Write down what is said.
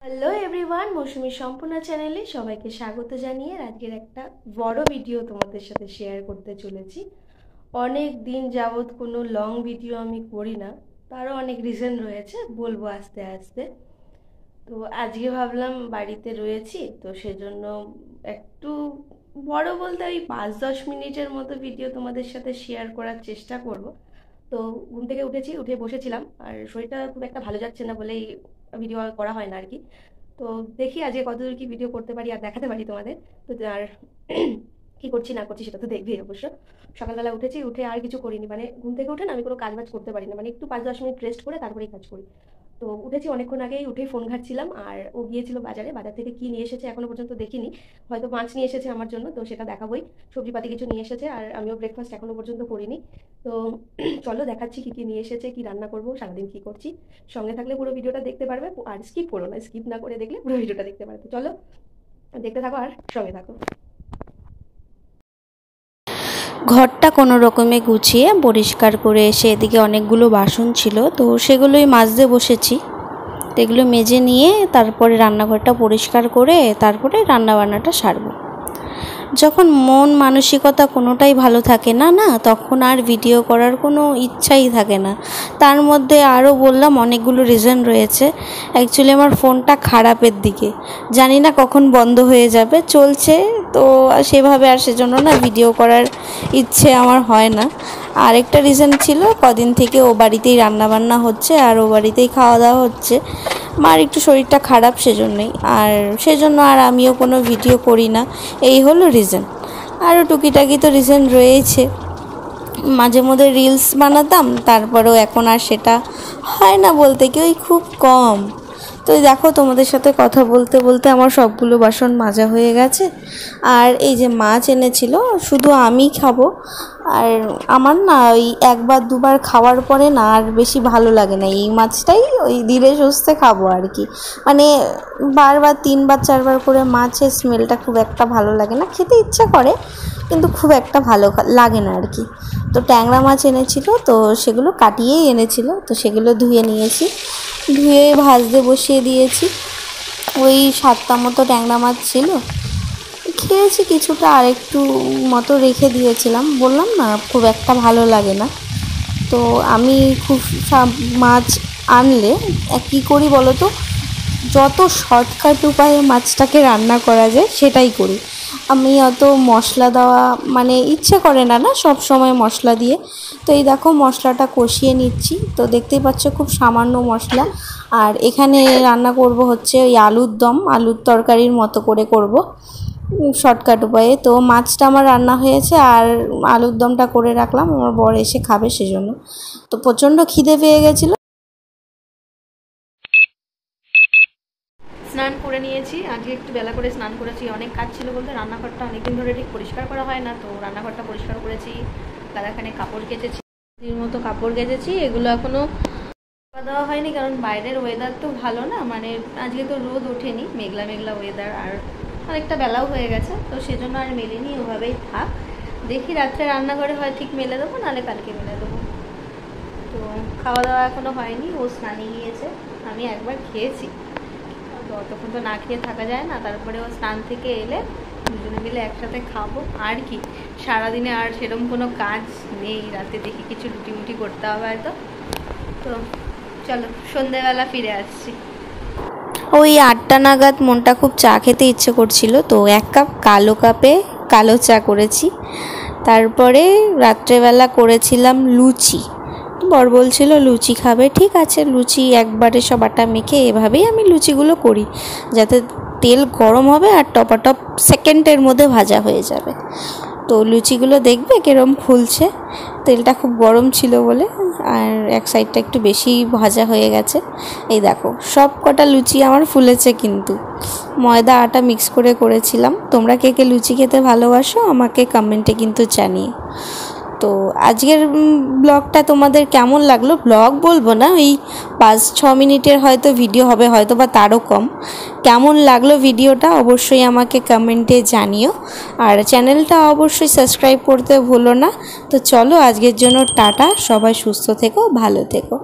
Hello everyone, মৌসুমী সম্পূর্ণ চ্যানেলে সবাইকে স্বাগত জানিয়ে আজকের একটা বড় ভিডিও তোমাদের সাথে শেয়ার করতে চলেছি। অনেক দিন যাবৎ কোনো লং ভিডিও আমি করি না, তারও অনেক রিজন রয়েছে, বলবো আস্তে আস্তে। তো আজকে ভাবলাম বাড়িতে রয়েছি, তো সেজন্য একটু বড় বলতে ওই 5-10 মিনিটের মতো ভিডিও তোমাদের সাথে শেয়ার করার চেষ্টা করব। তো ঘুম থেকে উঠেছি, উঠে বসেছিলাম, আর শরীরটা খুব একটা ভালো যাচ্ছে না বলেই ভিডিও করা হয় না আর কি। তো দেখি আজকে কতদূর কি ভিডিও করতে পারি আর দেখাতে পারি তোমাদের। তো আর কি করছি না করছি সেটা তো দেখবি অবশ্য। সকালবেলা উঠেছি, উঠে আর কিছু করিনি, মানে ঘুম থেকে উঠে না আমি কোনো কাজ বাজ করতে পারি না, মানে একটু 5-10 মিনিট রেস্ট করে তারপরেই কাজ করি। তো উঠেছি অনেকক্ষণ আগেই, উঠেই ফোন ঘাটছিলাম, আর ও গিয়েছিল বাজারে, বাজার থেকে কি নিয়ে এসেছে এখনো পর্যন্ত দেখিনি। হয়তো মাছ নিয়ে এসেছে আমার জন্য, তো সেটা দেখাবোই। সবজিপাতি কিছু নিয়ে এসেছে, আর আমিও ব্রেকফাস্ট এখনো পর্যন্ত করিনি। তো চলো দেখাচ্ছি কি কি নিয়ে এসেছে, কি রান্না করবো, সারাদিন কি করছি। সঙ্গে থাকলে পুরো ভিডিওটা দেখতে পারবে, আর স্কিপ করো না, স্কিপ না করে দেখলে পুরো ভিডিওটা দেখতে পারবে। চলো দেখতে থাকো আর সঙ্গে থাকো। ঘরটা কোনো রকমে গুছিয়ে পরিষ্কার করে এসে এদিকে অনেকগুলো বাসন ছিল, তো সেগুলোই মাজতে বসেছি। এগুলো মেজে নিয়ে তারপরে রান্নাঘরটা পরিষ্কার করে তারপরে রান্নাবান্নাটা সারবো। যখন মন মানসিকতা কোনোটাই ভালো থাকে না তখন আর ভিডিও করার কোনো ইচ্ছাই থাকে না। তার মধ্যে আরও বললাম অনেকগুলো রিজন রয়েছে। অ্যাকচুয়ালি আমার ফোনটা খারাপের দিকে, জানি না কখন বন্ধ হয়ে যাবে, চলছে তো সেভাবে, আর সেজন্য না ভিডিও করার ইচ্ছে আমার হয় না। আরেকটা রিজন ছিল, কদিন থেকে ও বাড়িতেই রান্নাবান্না হচ্ছে আর ও বাড়িতেই খাওয়া দাওয়া হচ্ছে। মার একটু শরীরটা খারাপ, সেজন্যই, আর সেজন্য আর আমিও কোনো ভিডিও করি না। এই হলো রিজন। আরও টুকিটাকি তো রিজন রয়েছে। মাঝে মধ্যে রিলস বানাতাম, তারপরেও এখন আর সেটা হয় না বলতে কি, ওই খুব কম। তো দেখো তোমাদের সাথে কথা বলতে বলতে আমার সবগুলো বাসন মাজা হয়ে গেছে। আর এই যে মাছ এনেছিল, শুধু আমি খাবো, আর আমার না ওই একবার দুবার খাওয়ার পরে না আর বেশি ভালো লাগে না। এই মাছটাই ওই ধীরে সুস্থে খাবো আর কি, মানে বারবার 3-4বার করে মাছের স্মেলটা খুব একটা ভালো লাগে না, খেতে ইচ্ছা করে কিন্তু খুব একটা ভালো লাগে না আর কি। তো ট্যাংরা মাছ এনেছিল, তো সেগুলো কাটিয়েই এনেছিল, তো সেগুলো ধুয়ে নিয়েছি, ধুয়ে ভাজতে বসিয়ে দিয়েছি। ওই 7টা মতো ট্যাংরা মাছ ছিল, খেয়েছি কিছুটা, আর একটু মতো রেখে দিয়েছিলাম। বললাম না খুব একটা ভালো লাগে না। তো আমি খুব মাছ আনলে কী করি বলো তো, যত শর্টকাট উপায়ে মাছটাকে রান্না করা যায় সেটাই করি। আমি অত মশলা দেওয়া মানে ইচ্ছে করে না সব সময় মশলা দিয়ে। তো এই দেখো মশলাটা কষিয়ে নিচ্ছি, তো দেখতেই পাচ্ছ খুব সামান্য মশলা। আর এখানে রান্না করব হচ্ছে ওই আলুর দম, আলুর তরকারির মতো করে করব শর্টকাট উপায়ে। তো মাছটা আমার রান্না হয়েছে আর আলুর দমটা করে রাখলাম, আমার বর এসে খাবে সেজন্য। তো প্রচণ্ড খিদে পেয়ে গেছিলো। স্নান করে নিয়েছি, আজকে একটু বেলা করে স্নান করেছি। অনেক কাজ ছিল বলতে, রান্নাঘরটা অনেকদিন ধরে ঠিক পরিষ্কার করা হয় না, তো রান্নাঘরটা পরিষ্কার করেছি। গাদাখানে কাপড় কেচেছি, মতো কাপড় কেচেছি, এগুলো এখনও দেওয়া হয়নি কারণ বাইরের ওয়েদার তো ভালো না, মানে আজকে তো রোদ ওঠেনি, মেঘলা মেঘলা ওয়েদার, আর অনেকটা বেলাও হয়ে গেছে, তো সেজন্য আর মেলেনি, ওভাবেই থাক। দেখি রাত্রে রান্নাঘরে হয় ঠিক মেলে দেবো, নাহলে কালকে মেলে দেবো। তো খাওয়া দাওয়া এখনও হয়নি, ও স্নানে গিয়েছে, আমি একবার খেয়েছি, তো অতক্ষণ তো না খেয়ে থাকা যায় না। তারপরে ও স্নান থেকে এলে দুজনে মিলে একসাথে খাবো। আর কি, সারাদিনে আর সেরকম কোনো কাজ নেই, রাতে দেখি কিছু রুটি মুটি করতে হবে হয়তো। তো চলো সন্ধেবেলা ফিরে আসছি। ওই 8টা নাগাদ মনটা খুব চা খেতে ইচ্ছে করছিল, তো 1 কাপ কালো কাপে কালো চা করেছি। তারপরে রাত্রেবেলা করেছিলাম লুচি। বর বলছিল লুচি খাবে, ঠিক আছে, লুচি একবারে সব আটা মেখে এভাবেই আমি লুচিগুলো করি, যাতে তেল গরম হবে আর টপাটপ সেকেন্ডের মধ্যে ভাজা হয়ে যাবে। তো লুচিগুলো দেখবে কিরম খুলছে, তেলটা খুব গরম ছিল বলে, আর এক সাইডটা একটু বেশি ভাজা হয়ে গেছে। এই দেখো সব কটা লুচি আমার ফুলেছে, কিন্তু ময়দা আটা মিক্স করে করেছিলাম। তোমরা কে কে লুচি খেতে ভালোবাসো আমাকে কমেন্টে কিন্তু জানিও। তো আজকের ব্লগটা তোমাদের কেমন লাগলো, ব্লগ বলবো না, ওই 5-6 মিনিটের হয়তো ভিডিও হবে, হয়তো বা তারও কম। কেমন লাগলো ভিডিওটা অবশ্যই আমাকে কমেন্টে জানিও, আর চ্যানেলটা অবশ্যই সাবস্ক্রাইব করতে ভুলো না। তো চলো আজকের জন্য টাটা, সবাই সুস্থ থেকো, ভালো থেকো।